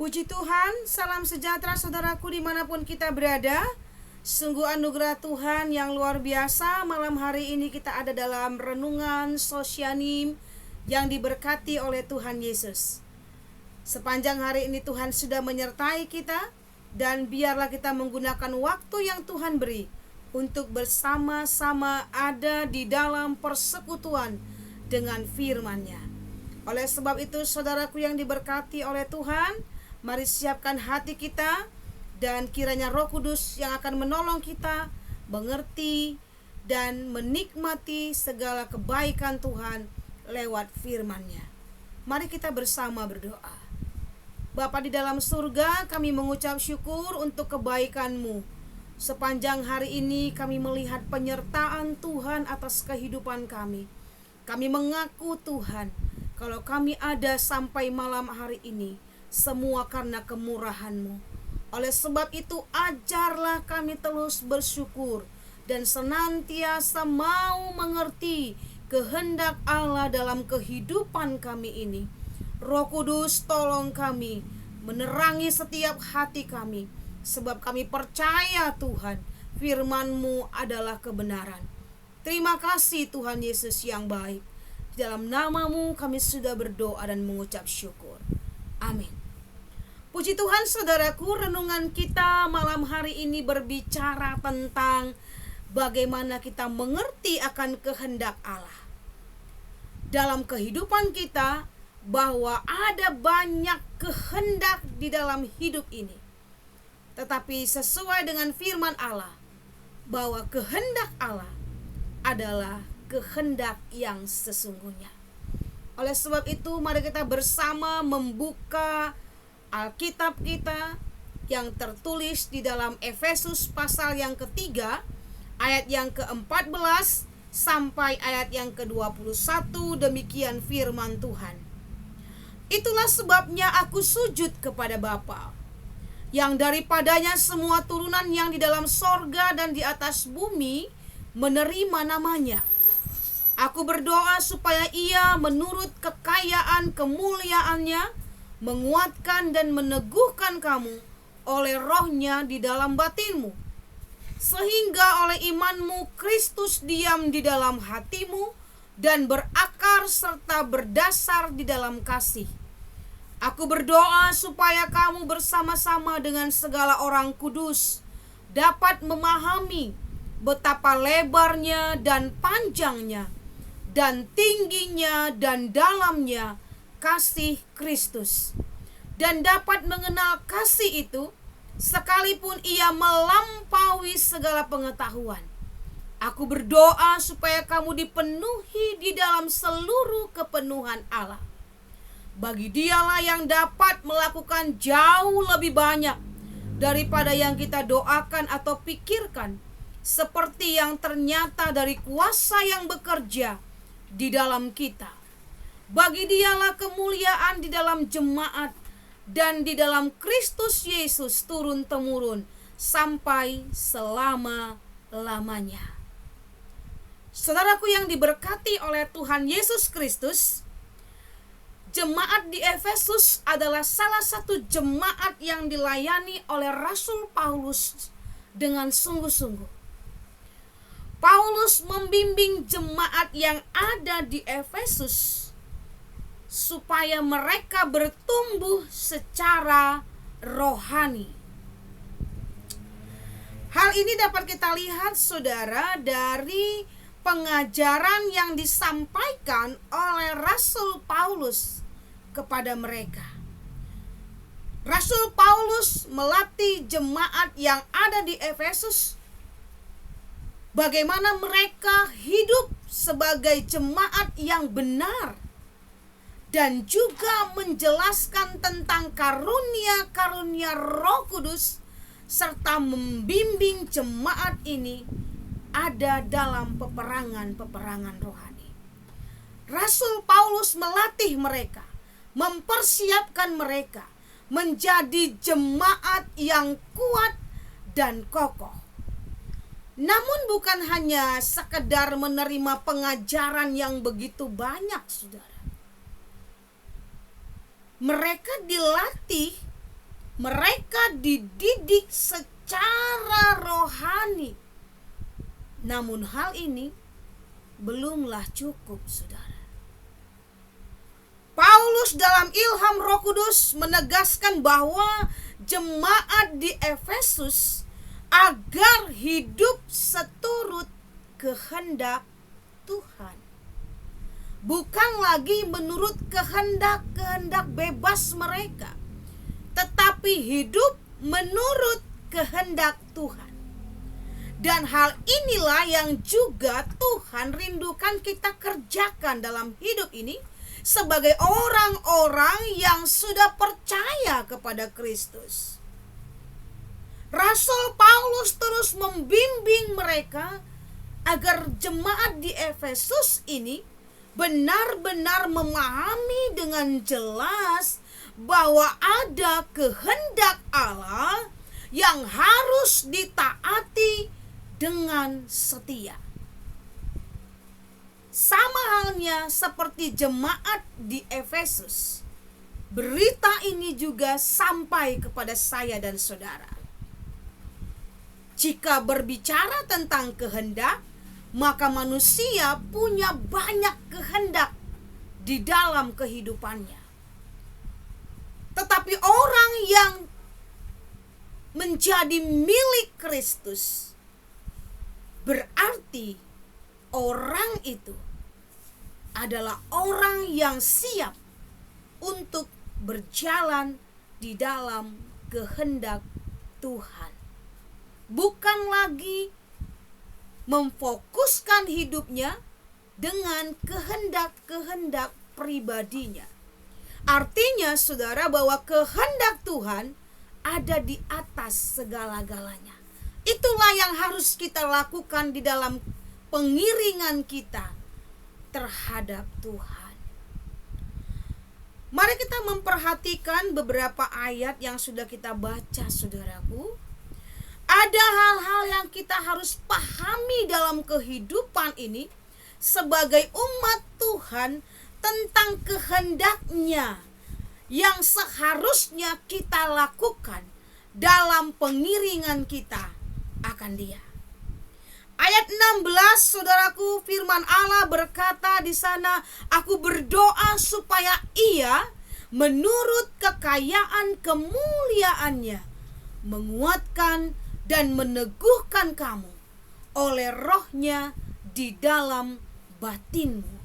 Puji Tuhan, salam sejahtera saudaraku dimanapun kita berada. Sungguh anugerah Tuhan yang luar biasa. Malam hari ini kita ada dalam renungan Sosyanim yang diberkati oleh Tuhan Yesus. Sepanjang hari ini Tuhan sudah menyertai kita, dan biarlah kita menggunakan waktu yang Tuhan beri untuk bersama-sama ada di dalam persekutuan dengan firman-Nya. Oleh sebab itu, saudaraku yang diberkati oleh Tuhan, mari siapkan hati kita, dan kiranya Roh Kudus yang akan menolong kita mengerti dan menikmati segala kebaikan Tuhan lewat firman-Nya. Mari kita bersama berdoa. Bapa di dalam surga, kami mengucap syukur untuk kebaikan-Mu. Sepanjang hari ini kami melihat penyertaan Tuhan atas kehidupan kami. Kami mengaku Tuhan, kalau kami ada sampai malam hari ini, semua karena kemurahan-Mu. Oleh sebab itu, ajarlah kami terus bersyukur dan senantiasa mau mengerti kehendak Allah dalam kehidupan kami ini. Roh Kudus, tolong kami menerangi setiap hati kami, sebab kami percaya Tuhan, firman-Mu adalah kebenaran. Terima kasih Tuhan Yesus yang baik. Di dalam nama-Mu kami sudah berdoa dan mengucap syukur. Amin. Puji Tuhan saudaraku, renungan kita malam hari ini berbicara tentang bagaimana kita mengerti akan kehendak Allah. Dalam kehidupan kita, bahwa ada banyak kehendak di dalam hidup ini. Tetapi sesuai dengan firman Allah, bahwa kehendak Allah adalah kehendak yang sesungguhnya. Oleh sebab itu, mari kita bersama membuka Alkitab kita yang tertulis di dalam Efesus pasal yang ketiga, ayat yang ke-14 sampai ayat yang ke-21. Demikian firman Tuhan. Itulah sebabnya aku sujud kepada Bapa, yang daripadanya semua turunan yang di dalam sorga dan di atas bumi menerima namanya. Aku berdoa supaya Ia menurut kekayaan kemuliaannya menguatkan dan meneguhkan kamu oleh Roh-Nya di dalam batinmu, sehingga oleh imanmu Kristus diam di dalam hatimu dan berakar serta berdasar di dalam kasih. Aku berdoa supaya kamu bersama-sama dengan segala orang kudus dapat memahami betapa lebarnya dan panjangnya dan tingginya dan dalamnya kasih Kristus, dan dapat mengenal kasih itu sekalipun ia melampaui segala pengetahuan. Aku berdoa supaya kamu dipenuhi di dalam seluruh kepenuhan Allah. Bagi Dialah yang dapat melakukan jauh lebih banyak daripada yang kita doakan atau pikirkan, seperti yang ternyata dari kuasa yang bekerja di dalam kita. Bagi Dialah kemuliaan di dalam jemaat dan di dalam Kristus Yesus turun-temurun sampai selama-lamanya. Saudaraku yang diberkati oleh Tuhan Yesus Kristus, jemaat di Efesus adalah salah satu jemaat yang dilayani oleh Rasul Paulus dengan sungguh-sungguh. Paulus membimbing jemaat yang ada di Efesus supaya mereka bertumbuh secara rohani. Hal ini dapat kita lihat, saudara, dari pengajaran yang disampaikan oleh Rasul Paulus kepada mereka. Rasul Paulus melatih jemaat yang ada di Efesus bagaimana mereka hidup sebagai jemaat yang benar, dan juga menjelaskan tentang karunia-karunia Roh Kudus serta membimbing jemaat ini ada dalam peperangan-peperangan rohani. Rasul Paulus melatih mereka, mempersiapkan mereka menjadi jemaat yang kuat dan kokoh. Namun bukan hanya sekedar menerima pengajaran yang begitu banyak, saudara. Mereka dilatih Mereka dididik secara rohani. Namun hal ini belumlah cukup, saudara. Paulus dalam ilham Roh Kudus menegaskan bahwa jemaat di Efesus agar hidup seturut kehendak Tuhan. Bukan lagi menurut kehendak-kehendak bebas mereka, tetapi hidup menurut kehendak Tuhan. Dan hal inilah yang juga Tuhan rindukan kita kerjakan dalam hidup ini sebagai orang-orang yang sudah percaya kepada Kristus. Rasul Paulus terus membimbing mereka agar jemaat di Efesus ini benar-benar memahami dengan jelas bahwa ada kehendak Allah yang harus ditaati dengan setia. Sama halnya seperti jemaat di Efesus, berita ini juga sampai kepada saya dan saudara. Jika berbicara tentang kehendak, maka manusia punya banyak kehendak di dalam kehidupannya. Tetapi orang yang menjadi milik Kristus, berarti orang itu adalah orang yang siap untuk berjalan di dalam kehendak Tuhan. Bukan lagi memfokuskan hidupnya dengan kehendak-kehendak pribadinya. Artinya, saudara, bahwa kehendak Tuhan ada di atas segala-galanya. Itulah yang harus kita lakukan di dalam pengiringan kita terhadap Tuhan. Mari kita memperhatikan beberapa ayat yang sudah kita baca, saudaraku. Ada hal-hal yang kita harus pahami dalam kehidupan ini sebagai umat Tuhan tentang kehendaknya yang seharusnya kita lakukan dalam pengiringan kita akan Dia. Ayat 16, saudaraku, firman Allah berkata di sana, "Aku berdoa supaya Ia menurut kekayaan kemuliaannya menguatkan dan meneguhkan kamu oleh Roh-Nya di dalam batinmu."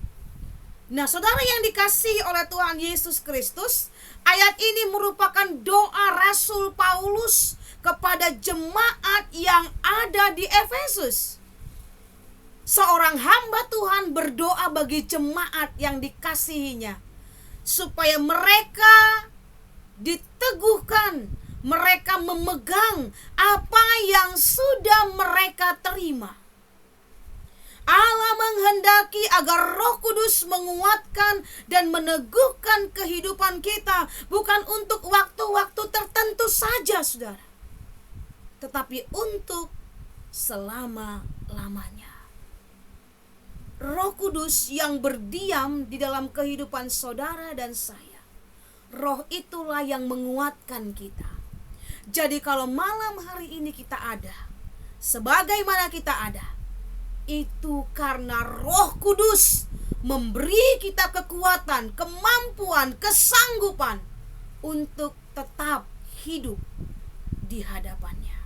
Nah, saudara yang dikasihi oleh Tuhan Yesus Kristus, ayat ini merupakan doa Rasul Paulus kepada jemaat yang ada di Efesus. Seorang hamba Tuhan berdoa bagi jemaat yang dikasihinya, supaya mereka diteguhkan, mereka memegang apa yang sudah mereka terima. Allah menghendaki agar Roh Kudus menguatkan dan meneguhkan kehidupan kita, bukan untuk waktu-waktu tertentu saja, saudara, tetapi untuk selama-lamanya. Roh Kudus yang berdiam di dalam kehidupan saudara dan saya, Roh itulah yang menguatkan kita. Jadi kalau malam hari ini kita ada, sebagaimana kita ada, itu karena Roh Kudus memberi kita kekuatan, kemampuan, kesanggupan untuk tetap hidup di hadapannya.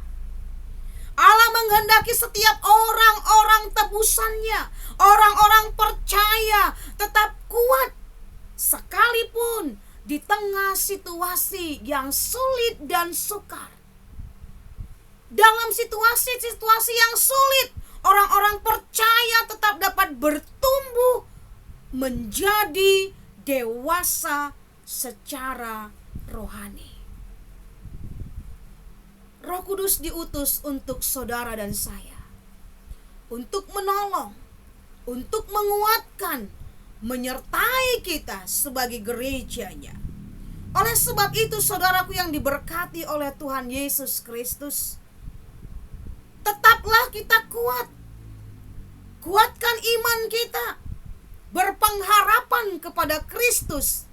Allah menghendaki setiap orang-orang tebusannya, orang-orang percaya tetap kuat sekalipun di tengah situasi yang sulit dan sukar. Dalam situasi-situasi yang sulit, orang-orang percaya tetap dapat bertumbuh menjadi dewasa secara rohani. Roh Kudus diutus untuk saudara dan saya, untuk menolong, untuk menguatkan, menyertai kita sebagai gerejanya. Oleh sebab itu, saudaraku yang diberkati oleh Tuhan Yesus Kristus, tetaplah kita kuat. Kuatkan iman kita, berpengharapan kepada Kristus.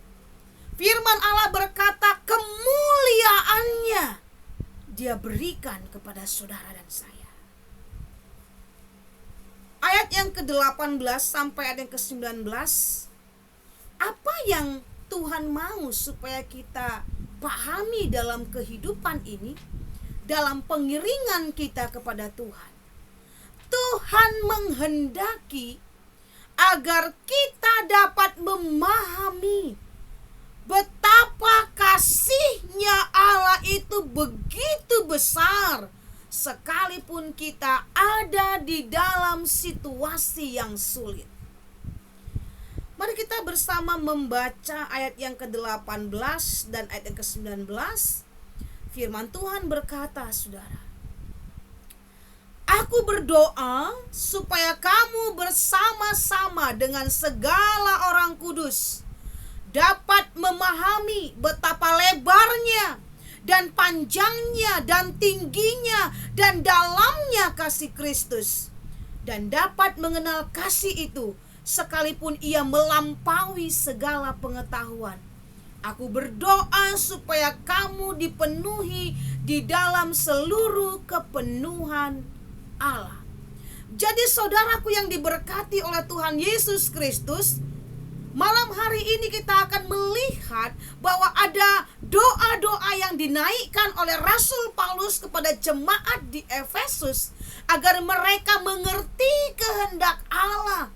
Firman Allah berkata, kemuliaannya Dia berikan kepada saudara dan saya. Ayat yang ke-18 sampai ayat yang ke-19, apa yang Tuhan mau supaya kita pahami dalam kehidupan ini, dalam pengiringan kita kepada Tuhan? Tuhan menghendaki agar kita dapat memahami betapa kasih-Nya Allah itu begitu besar, sekalipun kita ada di dalam situasi yang sulit. Mari kita bersama membaca ayat yang ke-18 dan ayat yang ke-19. Firman Tuhan berkata, saudara, aku berdoa supaya kamu bersama-sama dengan segala orang kudus dapat memahami betapa lebarnya dan panjangnya dan tingginya dan dalamnya kasih Kristus, dan dapat mengenal kasih itu sekalipun ia melampaui segala pengetahuan. Aku berdoa supaya kamu dipenuhi di dalam seluruh kepenuhan Allah. Jadi saudaraku yang diberkati oleh Tuhan Yesus Kristus, malam hari ini kita akan melihat bahwa ada doa-doa yang dinaikkan oleh Rasul Paulus kepada jemaat di Efesus agar mereka mengerti kehendak Allah.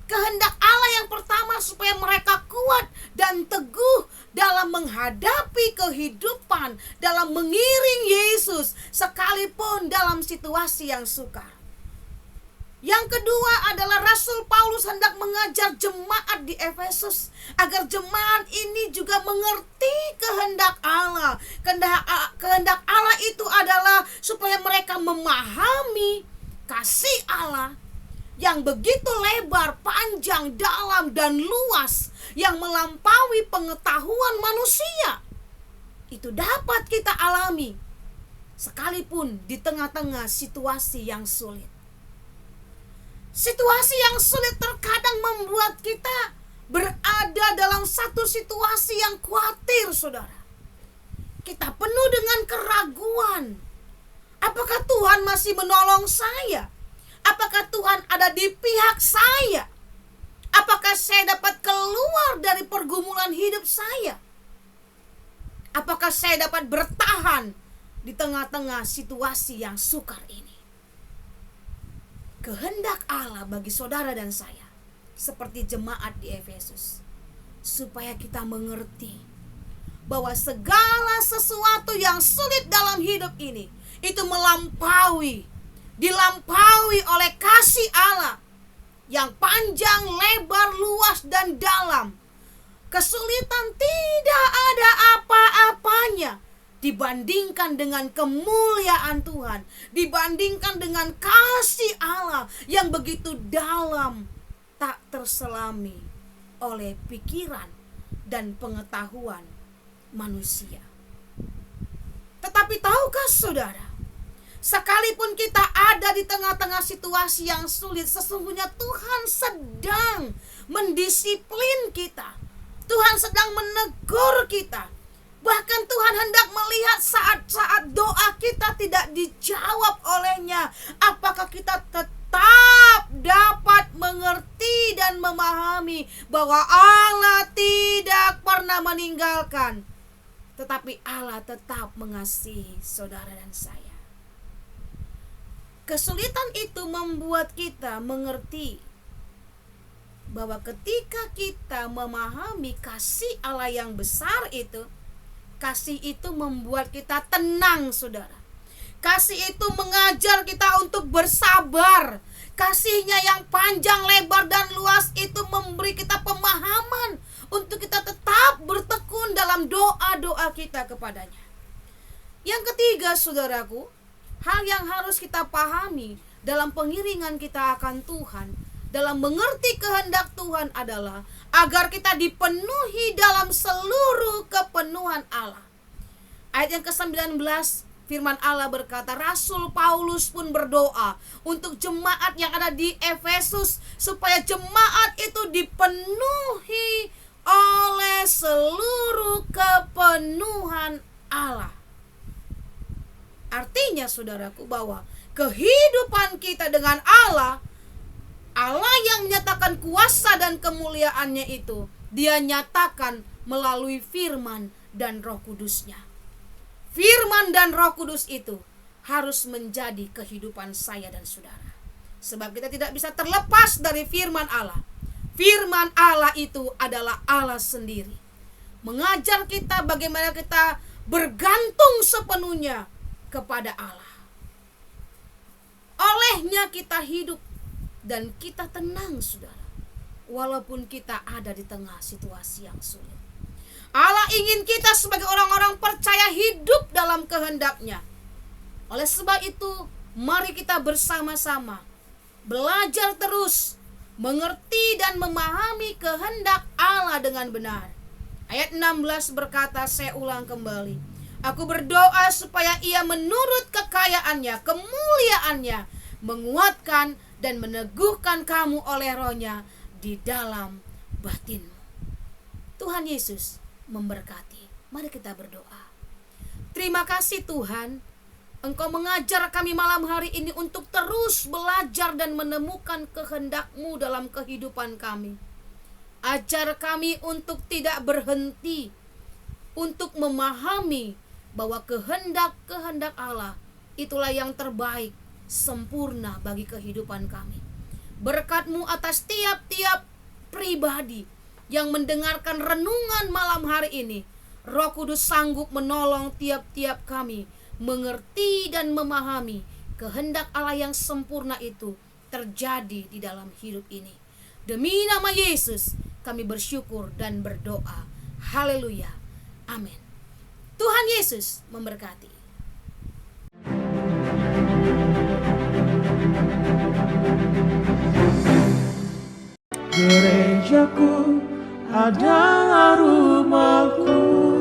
Kehendak Allah yang pertama supaya mereka kuat dan teguh dalam menghadapi kehidupan, dalam mengiring Yesus sekalipun dalam situasi yang sukar. Yang kedua adalah Rasul Paulus hendak mengajar jemaat di Efesus agar jemaat ini juga mengerti kehendak Allah. Kehendak Allah itu adalah supaya mereka memahami kasih Allah yang begitu lebar, panjang, dalam, dan luas, yang melampaui pengetahuan manusia. Itu dapat kita alami sekalipun di tengah-tengah situasi yang sulit. Situasi yang sulit terkadang membuat kita berada dalam satu situasi yang khawatir, saudara. Kita penuh dengan keraguan. Apakah Tuhan masih menolong saya? Apakah Tuhan ada di pihak saya? Apakah saya dapat keluar dari pergumulan hidup saya? Apakah saya dapat bertahan di tengah-tengah situasi yang sukar ini? Kehendak Allah bagi saudara dan saya, seperti jemaat di Efesus, supaya kita mengerti bahwa segala sesuatu yang sulit dalam hidup ini itu dilampaui oleh kasih Allah yang panjang, lebar, luas, dan dalam. Kesulitan tidak ada apa-apanya dibandingkan dengan kemuliaan Tuhan, dibandingkan dengan kasih Allah yang begitu dalam, tak terselami oleh pikiran dan pengetahuan manusia. Tetapi tahukah saudara, sekalipun kita ada di tengah-tengah situasi yang sulit, sesungguhnya Tuhan sedang mendisiplin kita. Tuhan sedang menegur kita. Bahkan Tuhan hendak melihat saat-saat doa kita tidak dijawab olehnya. Apakah kita tetap dapat mengerti dan memahami bahwa Allah tidak pernah meninggalkan, tetapi Allah tetap mengasihi saudara dan saya. Kesulitan itu membuat kita mengerti bahwa ketika kita memahami kasih Allah yang besar itu, kasih itu membuat kita tenang, saudara. Kasih itu mengajar kita untuk bersabar. Kasih-Nya yang panjang, lebar, dan luas itu memberi kita pemahaman untuk kita tetap bertekun dalam doa-doa kita kepadanya. Yang ketiga, saudaraku, hal yang harus kita pahami dalam pengiringan kita akan Tuhan, dalam mengerti kehendak Tuhan adalah agar kita dipenuhi dalam seluruh kepenuhan Allah. Ayat yang ke-19, firman Allah berkata, Rasul Paulus pun berdoa untuk jemaat yang ada di Efesus supaya jemaat itu dipenuhi oleh seluruh kepenuhan Allah. Artinya saudaraku bahwa kehidupan kita dengan Allah, Allah yang menyatakan kuasa dan kemuliaannya itu, Dia nyatakan melalui firman dan Roh Kudus-Nya. Firman dan Roh Kudus itu harus menjadi kehidupan saya dan saudara. Sebab kita tidak bisa terlepas dari firman Allah. Firman Allah itu adalah Allah sendiri. Mengajar kita bagaimana kita bergantung sepenuhnya kepada Allah. Olehnya kita hidup dan kita tenang, saudara. Walaupun kita ada di tengah situasi yang sulit. Allah ingin kita sebagai orang-orang percaya hidup dalam kehendak-Nya. Oleh sebab itu, mari kita bersama-sama belajar terus mengerti dan memahami kehendak Allah dengan benar. Ayat 16 berkata, saya ulang kembali. Aku berdoa supaya Ia menurut kekayaannya, kemuliaannya, menguatkan dan meneguhkan kamu oleh Roh-Nya di dalam batinmu. Tuhan Yesus memberkati. Mari kita berdoa. Terima kasih Tuhan, Engkau mengajar kami malam hari ini untuk terus belajar dan menemukan kehendak-Mu dalam kehidupan kami. Ajar kami untuk tidak berhenti, untuk memahami bahwa kehendak-kehendak Allah itulah yang terbaik, sempurna bagi kehidupan kami. Berkat-Mu atas tiap-tiap pribadi yang mendengarkan renungan malam hari ini. Roh Kudus sanggup menolong tiap-tiap kami mengerti dan memahami kehendak Allah yang sempurna itu terjadi di dalam hidup ini. Demi nama Yesus kami bersyukur dan berdoa. Haleluya. Amin. Tuhan Yesus memberkati. Gerejaku adalah rumahku.